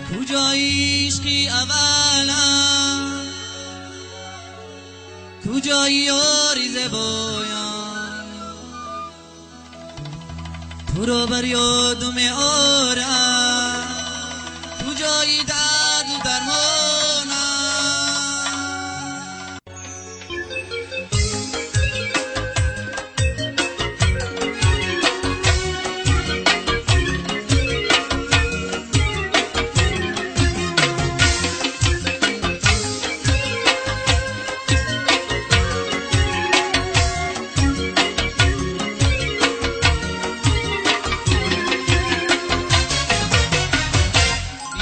کجایی عشقی اولم، کجایی یاری زبایم، تو رو بر یادم آرم، کجایی درد و درمانم.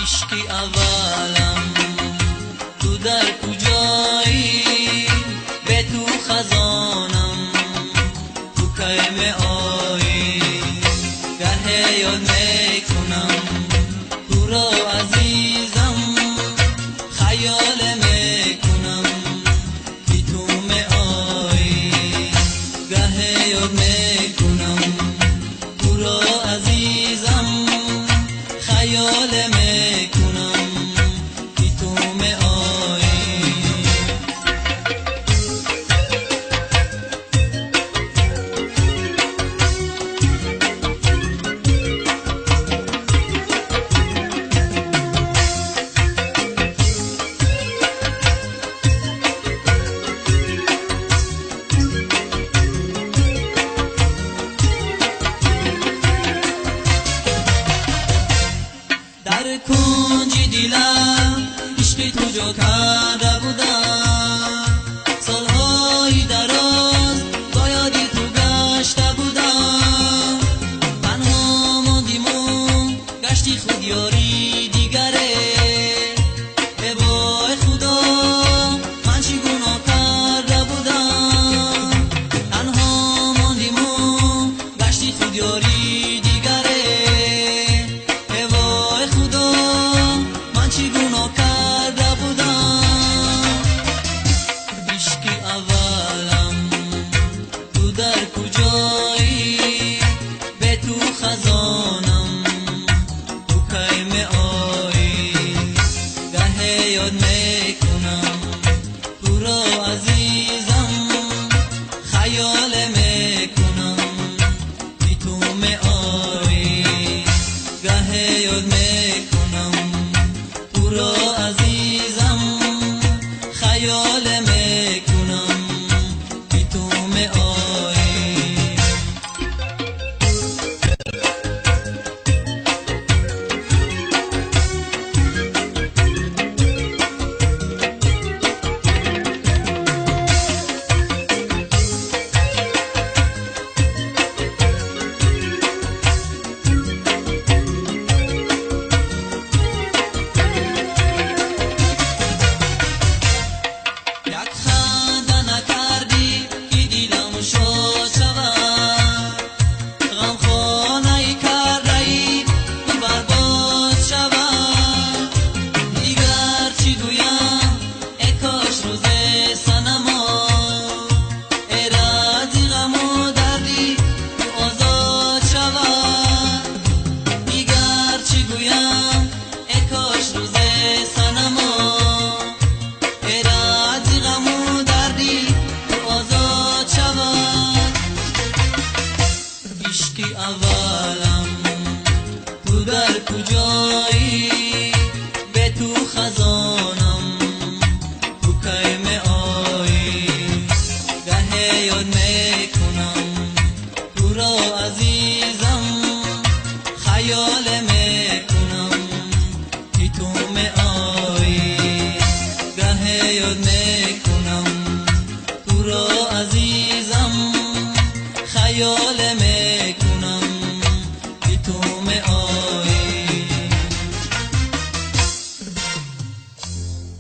عشقی اولم تو در کجایی، به تو خزانم تو کیم آیی، گه یاد میکنم تو را عزیزم، خیال میکنم که تو می آیی، گه یاد میکنم تو را عزیزم، خیال میکنم که تو می آیی. در کنج دلم عشق تو جا کرده بودم، سالهای دراز با یادی تو گشته بودم، تنها ماندیم و گشتی خود یاری دیگره، ای وای خدا من چی گناه کرده بودم، تنها ماندیم و گشتی خود یاری دیگره، ای وای خدا من چی گناه کرده بودم. عشقی اولم تو در کجایی، به تو خزانم تو کیم آیی، گه یاد میکنم تو را عزیزم، خیال میکنم که تو می آیی، گه یاد میکنم تو را عزیزم، خیال میکنم که تو می آیی. یک خنده نکردی که دلم شاد شود، غمخانه کرده ای که برباد شود، دیگر چی گویم ای کاش روز صنما، ای رازی غم و دردی تو آزاد شود، دیگر چی گویم ای کاش روز صنما، ای رازی غم و دردی تو آزاد شود. عشقی اولم تو در کجایی، به تو خزانم تو کیم آیی، گه یاد میکنم تو را عزیزم، خیال میکنم که تو می آیی، گه یاد میکنم تو را عزیزم، خیال